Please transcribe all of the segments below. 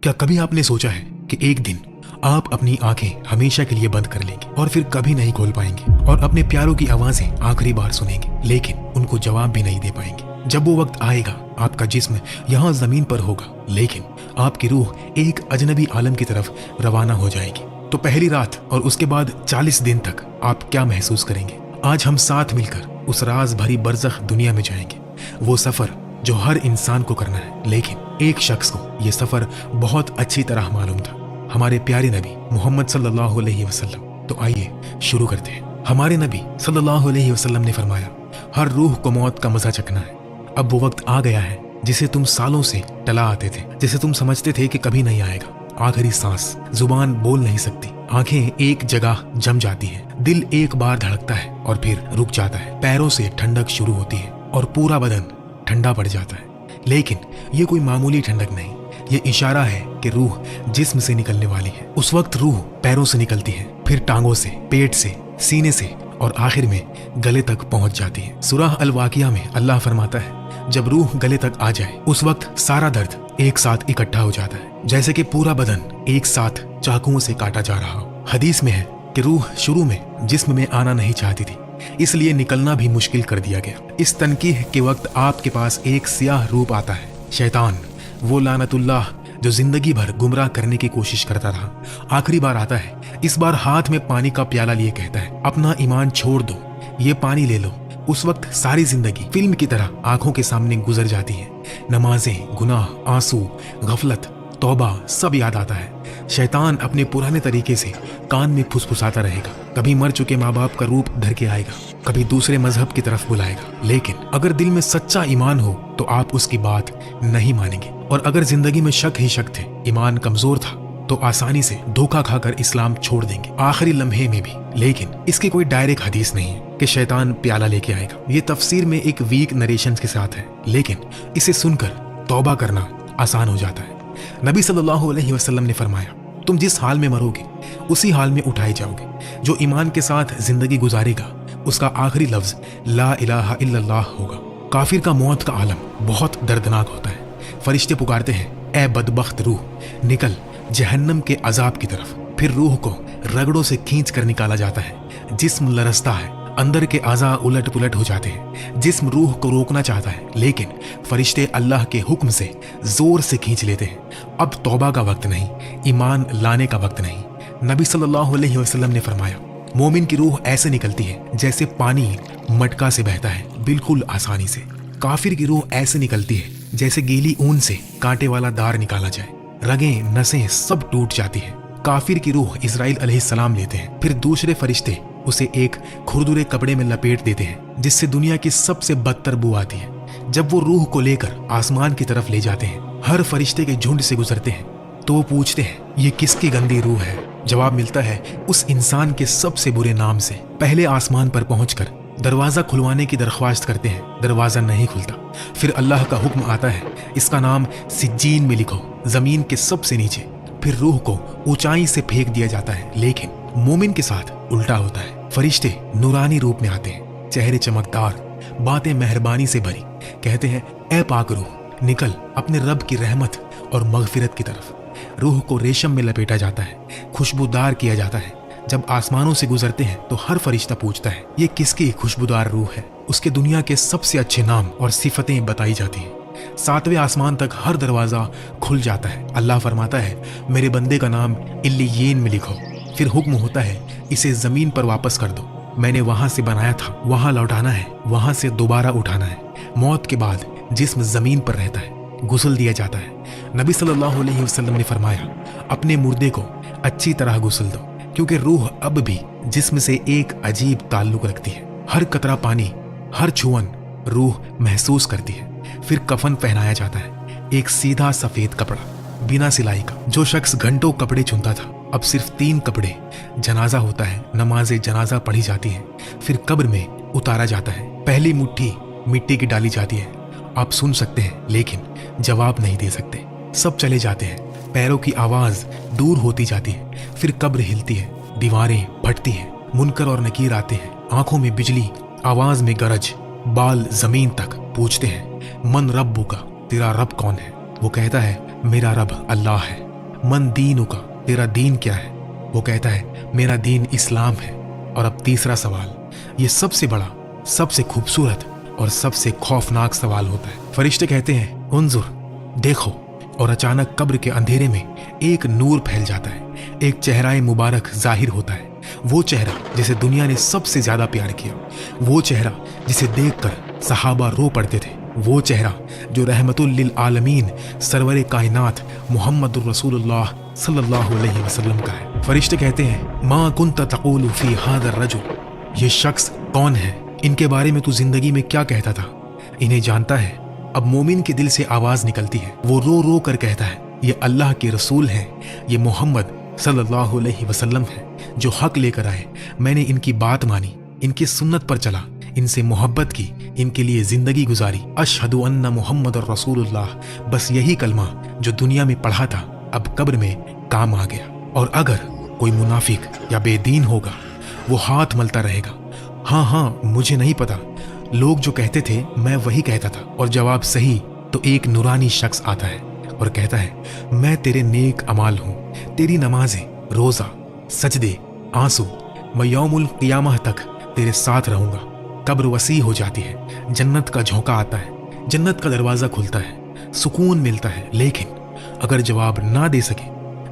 کیا کبھی آپ نے سوچا ہے کہ ایک دن آپ اپنی آنکھیں ہمیشہ کے لیے بند کر لیں گے اور پھر کبھی نہیں کھول پائیں گے اور اپنے پیاروں کی آوازیں آخری بار سنیں گے، لیکن ان کو جواب بھی نہیں دے پائیں گے؟ جب وہ وقت آئے گا آپ کا جسم یہاں زمین پر ہوگا، لیکن آپ کی روح ایک اجنبی عالم کی طرف روانہ ہو جائے گی، تو پہلی رات اور اس کے بعد 40 دن تک آپ کیا محسوس کریں گے؟ آج ہم ساتھ مل کر اس راز بھری برزخ دنیا میں جائیں گے، وہ سفر جو ہر انسان کو کرنا ہے، لیکن ایک شخص کو یہ سفر بہت اچھی طرح معلوم تھا، ہمارے پیارے نبی محمد صلی اللہ علیہ وسلم۔ تو آئیے شروع کرتے ہیں۔ ہمارے نبی صلی اللہ علیہ وسلم نے فرمایا، ہر روح کو موت کا مزہ چکھنا ہے۔ اب وہ وقت آ گیا ہے جسے تم سالوں سے ٹلا آتے تھے، جسے تم سمجھتے تھے کہ کبھی نہیں آئے گا۔ آخری سانس، زبان بول نہیں سکتی، آنکھیں ایک جگہ جم جاتی ہیں، دل ایک بار دھڑکتا ہے اور پھر رک جاتا ہے، پیروں سے ٹھنڈک شروع ہوتی ہے اور پورا بدن ٹھنڈا پڑ جاتا ہے۔ لیکن یہ کوئی معمولی ٹھنڈک نہیں، یہ اشارہ ہے کہ روح جسم سے نکلنے والی ہے۔ اس وقت روح پیروں سے نکلتی ہے، پھر ٹانگوں سے، پیٹ سے، سینے سے اور آخر میں گلے تک پہنچ جاتی ہے۔ سورہ الواقعہ میں اللہ فرماتا ہے، جب روح گلے تک آ جائے اس وقت سارا درد ایک ساتھ اکٹھا ہو جاتا ہے، جیسے کہ پورا بدن ایک ساتھ چاقوؤں سے کاٹا جا رہا ہو۔ حدیث میں ہے کہ روح شروع میں جسم میں آنا نہیں چاہتی تھی، اس لیے نکلنا بھی مشکل کر دیا گیا۔ اس تنقیح کے وقت آپ کے پاس ایک سیاہ روپ آتا ہے، شیطان، وہ لعنت اللہ جو زندگی بھر گمراہ کرنے کی کوشش کرتا رہا، آخری بار آتا ہے، اس بار ہاتھ میں پانی کا پیالہ لیے کہتا ہے، اپنا ایمان چھوڑ دو، یہ پانی لے لو۔ اس وقت ساری زندگی فلم کی طرح آنکھوں کے سامنے گزر جاتی ہے، نمازیں، گناہ، آنسو، غفلت، توبہ، سب یاد آتا ہے۔ شیطان اپنے پرانے طریقے سے کان میں پھسپھساتا رہے گا، کبھی مر چکے ماں باپ کا روپ دھر کے آئے گا، کبھی دوسرے مذہب کی طرف بلائے گا، لیکن اگر دل میں سچا ایمان ہو تو آپ اس کی بات نہیں مانیں گے، اور اگر زندگی میں شک ہی شک تھے، ایمان کمزور تھا، تو آسانی سے دھوکہ کھا کر اسلام چھوڑ دیں گے، آخری لمحے میں بھی۔ لیکن اس کی کوئی ڈائریکٹ حدیث نہیں ہے کہ شیطان پیالہ لے کے آئے گا، یہ تفسیر میں ایک ویک نریشن کے ساتھ ہے، لیکن اسے سن کر توبہ کرنا آسان ہو جاتا ہے۔ نبی صلی اللہ علیہ وسلم نے فرمایا، تم جس حال میں مرو گے اسی حال میں اٹھائے جاؤ گے۔ جو ایمان کے ساتھ زندگی گزارے گا اس کا آخری لفظ لا الہ الا اللہ ہوگا۔ کافر کا موت کا عالم بہت دردناک ہوتا ہے، فرشتے پکارتے ہیں، اے بدبخت روح، نکل جہنم کے عذاب کی طرف۔ پھر روح کو رگڑوں سے کھینچ کر نکالا جاتا ہے، جسم لرزتا ہے، اندر کے اعضاء الٹ پلٹ ہو جاتے ہیں، جسم روح کو روکنا چاہتا ہے، لیکن فرشتے اللہ کے حکم سے زور سے کھینچ لیتے ہیں۔ اب توبہ کا وقت نہیں، ایمان لانے کا وقت نہیں۔ نبی صلی اللہ علیہ وسلم نے فرمایا، مومن کی روح ایسے نکلتی ہے جیسے پانی مٹکا سے بہتا ہے، بالکل آسانی سے۔ کافر کی روح ایسے نکلتی ہے جیسے گیلی اون سے کانٹے والا دار نکالا جائے، رگیں، نسیں سب ٹوٹ جاتی ہیں۔ کافر کی روح اسرائیل علیہ السلام لیتے ہیں، پھر دوسرے فرشتے اسے ایک کھردرے کپڑے میں لپیٹ دیتے ہیں جس سے دنیا کی سب سے بدتر بو آتی ہے۔ جب وہ روح کو لے کر آسمان کی طرف لے جاتے ہیں، ہر فرشتے کے جھنڈ سے گزرتے ہیں، تو وہ پوچھتے ہیں، یہ کس کی گندی روح ہے؟ جواب ملتا ہے، اس انسان کے سب سے برے نام سے۔ پہلے آسمان پر پہنچ کر دروازہ کھلوانے کی درخواست کرتے ہیں، دروازہ نہیں کھلتا۔ پھر اللہ کا حکم آتا ہے، اس کا نام سجین میں لکھو، زمین کے سب سے نیچے۔ پھر روح کو اونچائی سے پھینک دیا جاتا ہے، لیکن مومن کے ساتھ الٹا ہوتا ہے۔ فرشتے نورانی روپ میں آتے ہیں، چہرے چمکدار، باتیں مہربانی سے بھری، کہتے ہیں، اے پاک روح، نکل اپنے رب کی رحمت اور مغفرت کی طرف۔ روح کو ریشم میں لپیٹا جاتا ہے، خوشبودار کیا جاتا ہے۔ جب آسمانوں سے گزرتے ہیں تو ہر فرشتہ پوچھتا ہے، یہ کس کی خوشبودار روح ہے؟ اس کے دنیا کے سب سے اچھے نام اور صفتیں بتائی جاتی ہیں۔ 7ویں آسمان تک ہر دروازہ کھل جاتا ہے۔ اللہ فرماتا ہے، میرے بندے کا نام علیین میں لکھو۔ پھر حکم ہوتا ہے، اسے زمین پر واپس کر دو، میں نے وہاں سے بنایا تھا، وہاں لوٹانا ہے، وہاں سے دوبارہ اٹھانا ہے۔ موت کے بعد جسم زمین پر رہتا ہے، غسل دیا جاتا ہے۔ نبی صلی اللہ علیہ وسلم نے فرمایا، اپنے مردے کو اچھی طرح غسل دو، کیونکہ روح اب بھی جسم سے ایک عجیب تعلق رکھتی ہے۔ ہر قطرہ پانی، ہر چھوئن روح محسوس کرتی ہے۔ پھر کفن پہنایا جاتا ہے، ایک سیدھا سفید کپڑا بنا سلائی کا۔ جو شخص گھنٹوں کپڑے چنتا تھا اب صرف 3 کپڑے۔ جنازہ ہوتا ہے، نماز جنازہ پڑھی جاتی ہے، پھر قبر میں اتارا جاتا ہے۔ پہلی مٹھی مٹی کی ڈالی جاتی ہے۔ آپ سن سکتے ہیں لیکن جواب نہیں دے سکتے۔ سب چلے جاتے ہیں، پیروں کی آواز دور ہوتی جاتی ہے، پھر قبر ہلتی ہے، دیواریں پھٹتی ہیں، منکر اور نکیر آتے ہیں، آنکھوں میں بجلی، آواز میں گرج، بال زمین تک پوچھتے ہیں، من ربو کا، تیرا رب کون ہے؟ وہ کہتا ہے، میرا رب اللہ ہے۔ मन दीनु का, तेरा दीन क्या है? वो कहता है मेरा दीन इस्लाम है। और अब तीसरा सवाल, ये सबसे बड़ा, सबसे खूबसूरत और सबसे खौफनाक सवाल होता है। फरिश्ते कहते हैं उन्जुर, देखो। और अचानक कब्र के अंधेरे में एक नूर फैल जाता है, एक चेहरा मुबारक जाहिर होता है। वो चेहरा जिसे दुनिया ने सबसे ज्यादा प्यार किया, वो चेहरा जिसे देखकर सहाबा रो पड़ते थे, वो चेहरा जो रहमतुल लिल आलमीन सरवरे कायनात मुहम्मदुर रसूलुल्लाह सल्लल्लाहु अलैहि वसल्लम का है। फरिश्ते कहते हैं मा कुंत तक़ूलु फी हादर रजुल, ये शख्स कौन है? इनके बारे में तू जिंदगी में क्या कहता था? इन्हें जानता है? अब मोमिन के दिल से आवाज निकलती है, वो रो रो कर कहता है ये अल्लाह के रसूल हैं, ये मोहम्मद सल्लल्लाहु अलैहि वसल्लम है जो हक लेकर आए। मैंने इनकी बात मानी, इनकी सुन्नत पर चला, इनसे मोहब्बत की, इनके लिए जिंदगी गुजारी। अशहदु अन्ना मुहम्मद रसूलुल्लाह, बस यही कलमा जो दुनिया में पढ़ा था अब कब्र में काम आ गया। और अगर कोई मुनाफिक या बेदीन होगा वो हाथ मलता रहेगा, हाँ मुझे नहीं पता, लोग जो कहते थे मैं वही कहता था। और जवाब सही तो एक नूरानी शख्स आता है और कहता है मैं तेरे नेक अमाल हूँ, तेरी नमाजें, रोजा, सजदे, आंसू, मैं यौमुल क़ियामह तक तेरे साथ रहूंगा। कब्र वसी हो जाती है, जन्नत का झोंका आता है, जन्नत का दरवाजा खुलता है, सुकून मिलता है। लेकिन अगर जवाब ना दे सके,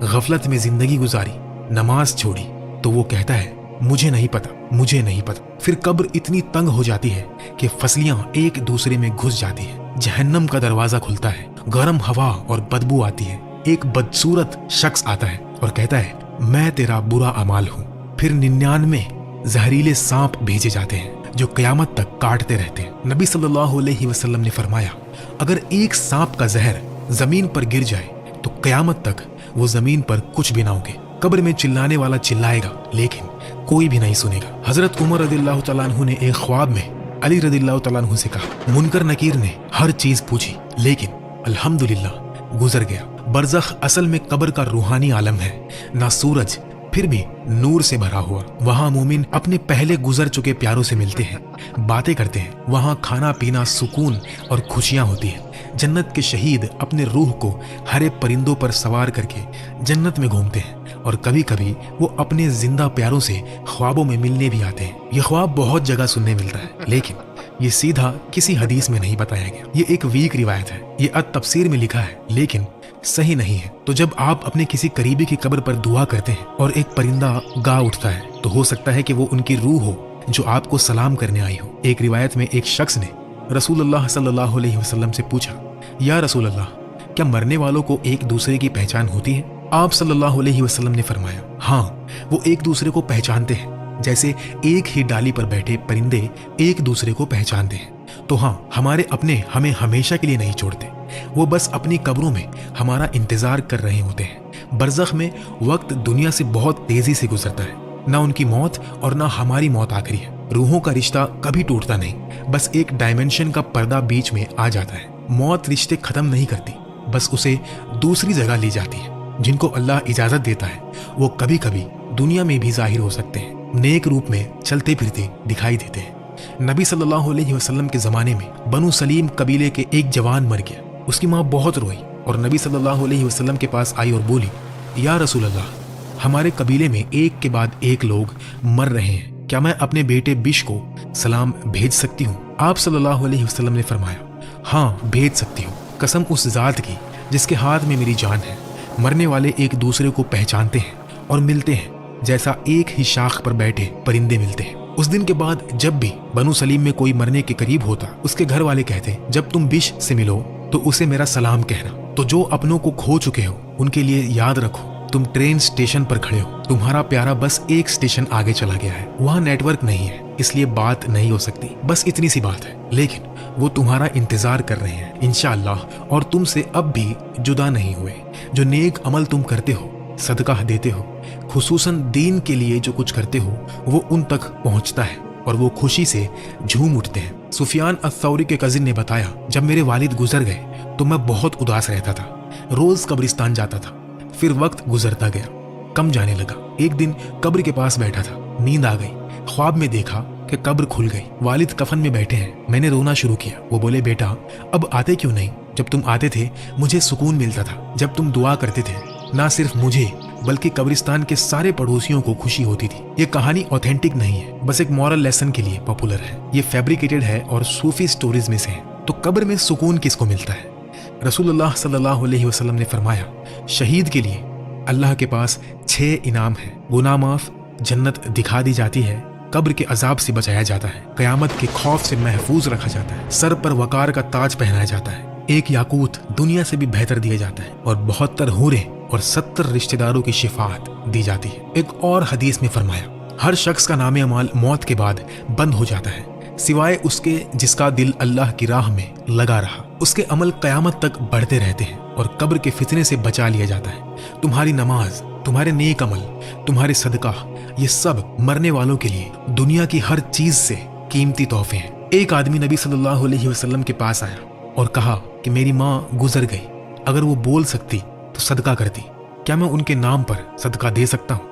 गफलत में जिंदगी गुजारी, नमाज छोड़ी, तो वो कहता है मुझे नहीं पता, मुझे नहीं पता। फिर कब्र इतनी तंग हो जाती है कि फसलियां एक दूसरे में घुस जाती है, जहन्नम का दरवाजा खुलता है, गर्म हवा और बदबू आती है। एक बदसूरत शख्स आता है और कहता है मैं तेरा बुरा अमाल हूँ। फिर 99 जहरीले सांप भेजे जाते हैं जो कयामत तक काटते रहते हैं। नबी सल्लल्लाहु अलैहि वसल्लम ने फरमाया अगर एक सांप का जहर जमीन पर गिर जाए तो कयामत तक वो जमीन पर कुछ भी ना होगे। कब्र में चिल्लाने वाला चिल्लाएगा लेकिन कोई भी नहीं सुनेगा। हजरत उमर रदियल्लाहु तआला अन्हु ने एक ख्वाब में अली रदियल्लाहु तआला अन्हु से कहा, मुनकर नकीर ने हर चीज पूछी लेकिन अल्हम्दुलिल्लाह गुजर गया। बरज़ख असल में कब्र का रूहानी आलम है, ना सूरज फिर भी नूर से भरा हुआ। वहाँ मोमिन अपने पहले गुजर चुके प्यारों से मिलते हैं, बातें करते हैं। वहाँ खाना पीना, सुकून और खुशियाँ होती है। जन्नत के शहीद अपने रूह को हरे परिंदों पर सवार करके जन्नत में घूमते हैं और कभी कभी वो अपने जिंदा प्यारों से ख्वाबों में मिलने भी आते हैं। ये ख्वाब बहुत जगह सुनने मिलता है लेकिन ये सीधा किसी हदीस में नहीं बताया गया। ये एक वीक रिवायत है, ये अत-तफसीर में लिखा है लेकिन सही नहीं है। तो जब आप अपने किसी करीबी की कब्र पर दुआ करते हैं और एक परिंदा गा उठता है तो हो सकता है कि वो उनकी रूह हो जो आपको सलाम करने आई हो। एक रिवायत में एक शख्स ने रसूलुल्लाह सल्लल्लाहु अलैहि वसल्लम से पूछा, या रसूलल्लाह, क्या मरने वालों को एक दूसरे की पहचान होती है? आप सल्लल्लाहु अलैहि वसल्लम ने फरमाया, हाँ, वो एक दूसरे को पहचानते हैं जैसे एक ही डाली पर बैठे परिंदे एक दूसरे को पहचानते हैं। तो हाँ, हमारे अपने हमें हमेशा के लिए नहीं छोड़ते, वो बस अपनी कब्रों में हमारा इंतजार कर रहे होते हैं। बरज़ख में वक्त दुनिया से बहुत तेजी से गुजरता है, ना उनकी मौत और ना हमारी मौत आखिरी है। रूहों का रिश्ता कभी टूटता नहीं, बस एक डायमेंशन का पर्दा बीच में आ जाता है। मौत रिश्ते खत्म नहीं करती, बस उसे दूसरी जगह ले जाती है। जिनको अल्लाह इजाजत देता है वो कभी कभी दुनिया में भी जाहिर हो सकते हैं, नेक रूप में चलते फिरते दिखाई देते हैं। नबी सल्लल्लाहु अलैहि वसल्लम के जमाने में बनु सलीम कबीले के एक जवान मर गया। उसकी माँ बहुत रोई और नबी सल्लल्लाहु अलैहि वसल्लम के पास आई और बोली, या रसूल अल्लाह, हमारे कबीले में एक के बाद एक लोग मर रहे हैं, क्या मैं अपने बेटे बिश को सलाम भेज सकती हूँ? आप सल्लल्लाहु अलैहि वसल्लम ने फरमाया, हाँ भेज सकती हूँ, कसम उस जात की जिसके हाथ में मेरी जान है। मरने वाले एक दूसरे को पहचानते हैं और मिलते हैं जैसा एक ही शाख पर बैठे परिंदे मिलते हैं। उस दिन के बाद जब भी बनु सलीम में कोई मरने के करीब होता, उसके घर वाले कहते, जब तुम बिश से मिलो तो उसे मेरा सलाम कहना। तो जो अपनों को खो चुके हो उनके लिए याद रखो, तुम ट्रेन स्टेशन पर खड़े हो, तुम्हारा प्यारा बस एक स्टेशन आगे चला गया है, वहाँ नेटवर्क नहीं है इसलिए बात नहीं हो सकती, बस इतनी सी बात है, लेकिन वो तुम्हारा इंतजार कर रहे हैं इंशाअल्लाह और तुमसे अब भी जुदा नहीं हुए। जो नेक अमल तुम करते हो, सदका देते हो, खुसूसन दीन के लिए जो कुछ करते हो, वो उन तक पहुंचता है और वो खुशी से झूम उठते हैं। सुफियान अथ-थौरी के कजिन ने बताया, जब मेरे वालिद गुजर गए तो मैं बहुत उदास रहता था, रोज कब्रिस्तान जाता था। फिर वक्त गुजरता गया, कम जाने लगा। एक दिन कब्र के पास बैठा था, नींद आ गई। ख्वाब में देखा कि कब्र खुल गई, वालिद कफन में बैठे हैं। मैंने रोना शुरू किया। वो बोले, बेटा अब आते क्यों नहीं? जब तुम आते थे मुझे सुकून मिलता था, जब तुम दुआ करते थे ना सिर्फ मुझे बल्कि कब्रिस्तान के सारे पड़ोसियों को खुशी होती थी। ये कहानी ऑथेंटिक नहीं है, बस एक मॉरल लेसन के लिए पॉपुलर है। ये फैब्रिकेटेड है और सूफी स्टोरीज में से है। तो कब्र में सुकून किसको मिलता है? रसूलुल्लाह सल्लल्लाहु अलैहि वसल्लम ने फरमाया, शहीद के लिए अल्लाह के पास 6 इनाम है। गुनाह माफ, जन्नत दिखा दी जाती है, कब्र के अजाब से बचाया जाता है, कयामत के खौफ से महफूज रखा जाता है, सर पर वकार का ताज पहनाया जाता है, एक याकूत दुनिया से भी बेहतर दिया जाता है और 72 हूरें और 70 रिश्तेदारों की शिफाअत दी जाती है। एक और हदीस में फरमाया, हर शख्स का नामे अमाल मौत के बाद बंद हो जाता है सिवाय उसके जिसका दिल अल्लाह की राह में लगा रहा। उसके अमल कयामत तक बढ़ते रहते हैं और कब्र के फितने से बचा लिया जाता है। तुम्हारी नमाज, तुम्हारे नेक अमल, तुम्हारे सदका, ये सब मरने वालों के लिए दुनिया की हर चीज से कीमती तोहफे हैं। एक आदमी नबी सल्लल्लाहु अलैहि वसल्लम के पास आया और कहा कि मेरी माँ गुजर गई, अगर वो बोल सकती तो सदका करती, क्या मैं उनके नाम पर सदका दे सकता हूँ?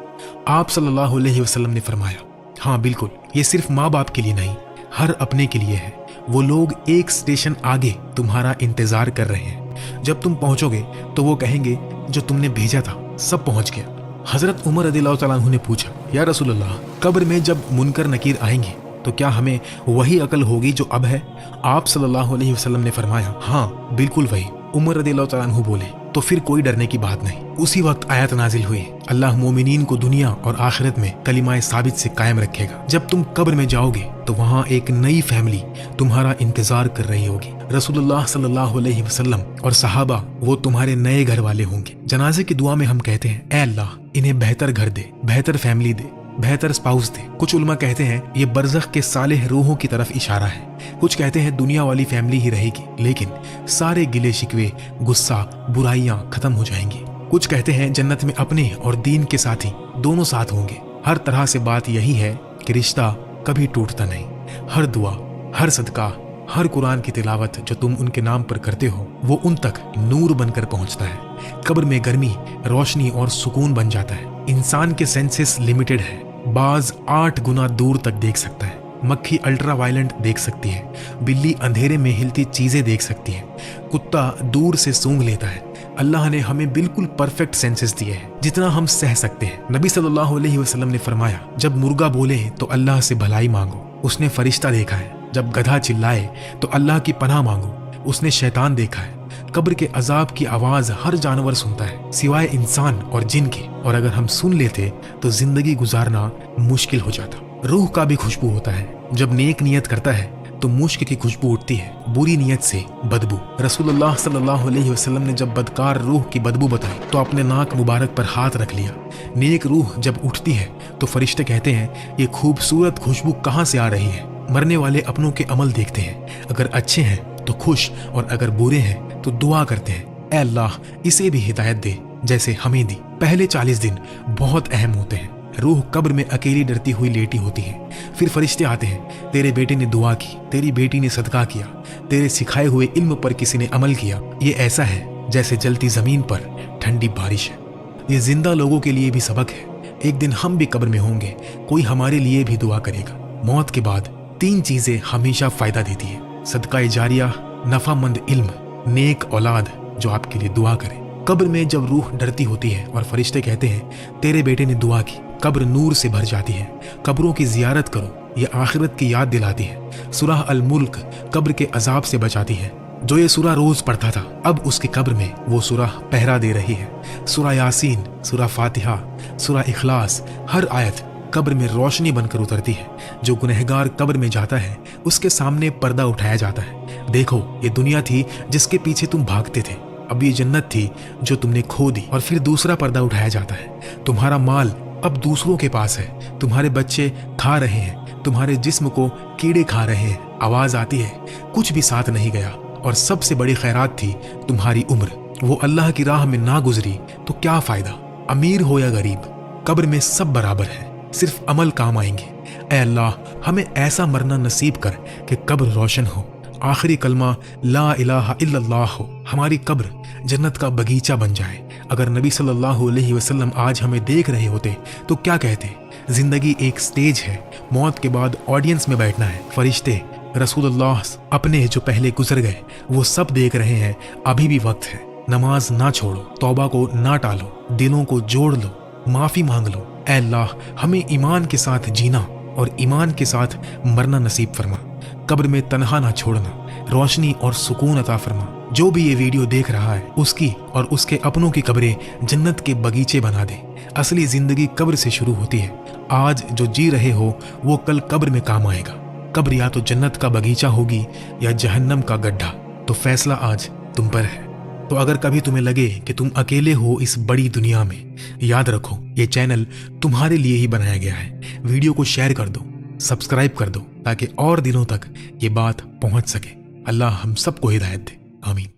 आप सल्लल्लाहु अलैहि वसल्लम ने फरमाया, हाँ बिल्कुल, ये सिर्फ माँ बाप के लिए नहीं, हर अपने के लिए है। वो लोग एक स्टेशन आगे तुम्हारा इंतजार कर रहे हैं। जब तुम पहुंचोगे तो वो कहेंगे जो तुमने भेजा था सब पहुंच गया। हजरत उमर रज़ियल्लाहु तआला अन्हु ने पूछा, या रसूलल्लाह, कब्र में जब मुनकर नकीर आएंगे तो क्या हमें वही अकल होगी जो अब है? आप सल्लल्लाहु अलैहि वसल्लम ने फरमाया, हाँ बिल्कुल वही। उमर रज़ियल्लाहु तआला अन्हु बोले, तो फिर कोई डरने की बात नहीं। उसी वक्त आयत नाजिल हुई, अल्लाह मोमिनीन को दुनिया और आखिरत में कलिमाए साबित से कायम रखेगा। जब तुम कब्र में जाओगे तो वहाँ एक नई फैमिली तुम्हारा इंतजार कर रही होगी। रसूलुल्लाह सल्लल्लाहु अलैहि वसल्लम और सहाबा वो तुम्हारे नए घर वाले होंगे। जनाजे की दुआ में हम कहते हैं, ऐ अल्लाह इन्हें बेहतर घर दे, बेहतर फैमिली दे, बेहतर स्पाउस दे। कुछ उलमा कहते हैं ये बरज़ख के सालेह रूहों की तरफ इशारा है। कुछ कहते हैं दुनिया वाली फैमिली ही रहेगी, लेकिन सारे गिले शिकवे, गुस्सा, बुराइयां खत्म हो जाएंगी। कुछ कहते हैं जन्नत में अपने और दीन के साथी दोनों साथ होंगे। हर तरह से बात यही है कि रिश्ता कभी टूटता नहीं। हर दुआ, हर सदका, हर कुरान की तिलावत जो तुम उनके नाम पर करते हो वो उन तक नूर बनकर पहुंचता है। कब्र में गर्मी, रोशनी और सुकून बन जाता है। इंसान के सेंसेस लिमिटेड है, बाज 8 गुना दूर तक देख सकता है। मक्खी अल्ट्रा वायलेंट देख सकती है, बिल्ली अंधेरे में हिलती चीजें देख सकती है, कुत्ता दूर से सूंघ लेता है। अल्लाह ने हमें बिल्कुल परफेक्ट सेंसेस दिए हैं, जितना हम सह सकते हैं। नबी सल्लल्लाहु अलैहि वसल्लम ने फरमाया, जब मुर्गा बोले तो अल्लाह से भलाई मांगो, उसने फरिश्ता देखा है। जब गधा चिल्लाए तो अल्लाह की पनाह मांगो, उसने शैतान देखा है। कब्र के अजाब की आवाज हर जानवर सुनता है सिवाय इंसान और जिन के, और अगर हम सुन लेते तो जिंदगी गुजारना मुश्किल हो जाता। रूह का भी खुशबू होता है, जब नेक नियत करता है तो मुश्क की खुशबू उठती है, बुरी नियत से बदबू। रसूलुल्लाह सल्लल्लाहु अलैहि वसल्लम ने जब बदकार रूह की बदबू बताई तो अपने नाक मुबारक पर हाथ रख लिया। नेक रूह जब उठती है तो फरिश्ते कहते हैं ये खूबसूरत खुशबू कहाँ से आ रही है। मरने वाले अपनों के अमल देखते हैं, अगर अच्छे हैं तो खुश और अगर बुरे हैं तो दुआ करते हैं, ऐ अल्लाह इसे भी हिदायत दे जैसे हमें दी। पहले 40 दिन बहुत अहम होते हैं। रूह कब्र में अकेली डरती हुई लेटी होती है। फिर फरिश्ते आते हैं, तेरे बेटे ने दुआ की, तेरी बेटी ने सदका किया, तेरे सिखाए हुए इल्म पर किसी ने अमल किया। ये ऐसा है जैसे जलती जमीन पर ठंडी बारिश है। ये जिंदा लोगों के लिए भी सबक है। एक दिन हम भी कब्र में होंगे, कोई हमारे लिए भी दुआ करेगा। मौत के बाद 3 चीजें हमेशा फायदा देती है, सदका जारिया, नफामंद इल्म, नेक औलाद जो आपके लिए दुआ करे। कब्र में जब रूह डरती होती है और फरिश्ते कहते हैं तेरे बेटे ने दुआ की, कब्र नूर से भर जाती है। कब्रों की जियारत करो, ये आखिरत की याद दिलाती है। सूरह अल मुल्क कब्र के अजाब से बचाती है। जो ये सूरह रोज पढ़ता था अब उसकी कब्र में वो सूरह पहरा दे रही है। सूरह यासीन, सूरह फातिहा, सूरह इखलास, हर आयत कब्र में रोशनी बनकर उतरती है। जो गुनहगार कब्र में जाता है उसके सामने पर्दा उठाया जाता है। देखो ये दुनिया थी जिसके पीछे तुम भागते थे, अब ये जन्नत थी जो तुमने खो दी। और फिर दूसरा पर्दा उठाया जाता है, तुम्हारा माल अब दूसरों के पास है, तुम्हारे बच्चे खा रहे हैं, तुम्हारे जिस्म को कीड़े खा रहे हैं। आवाज आती है कुछ भी साथ नहीं गया। और सबसे बड़ी खैरात थी तुम्हारी उम्र, वो अल्लाह की राह में ना गुजरी तो क्या फायदा। अमीर हो या गरीब, कब्र में सब बराबर है, सिर्फ अमल काम आएंगे। ऐ अल्लाह हमें ऐसा मरना नसीब कर कि कब्र रोशन हो, आखिरी कलमा ला इलाहा इल्लल्लाह हो, हमारी कब्र जन्नत का बगीचा बन जाए। अगर नबी सल्लल्लाहु अलैहि वसल्लम आज हमें देख रहे होते तो क्या कहते? जिंदगी एक स्टेज है, मौत के बाद ऑडियंस में बैठना है। फरिश्ते, रसूलुल्लाह अपने जो पहले गुजर गए वो सब देख रहे हैं, अभी भी वक्त है। नमाज ना छोड़ो, तौबा को ना टालो, दिलों को जोड़ लो, माफी मांग लो। ऐ अल्लाह, हमें ईमान के साथ जीना और ईमान के साथ मरना नसीब फरमा। कब्र में तन्हा ना छोड़ना, रोशनी और सुकून अता फरमा। जो भी ये वीडियो देख रहा है उसकी और उसके अपनों की कब्रें जन्नत के बगीचे बना दे। असली जिंदगी कब्र से शुरू होती है। आज जो जी रहे हो वो कल कब्र में काम आएगा। कब्र या तो जन्नत का बगीचा होगी या जहन्नम का गड्ढा, तो फैसला आज तुम पर है। तो अगर कभी तुम्हें लगे कि तुम अकेले हो इस बड़ी दुनिया में, याद रखो ये चैनल तुम्हारे लिए ही बनाया गया है। वीडियो को शेयर कर दो, सब्सक्राइब कर दो ताकि और दिनों तक ये बात पहुंच सके। अल्लाह हम सबको हिदायत दे। आमीन।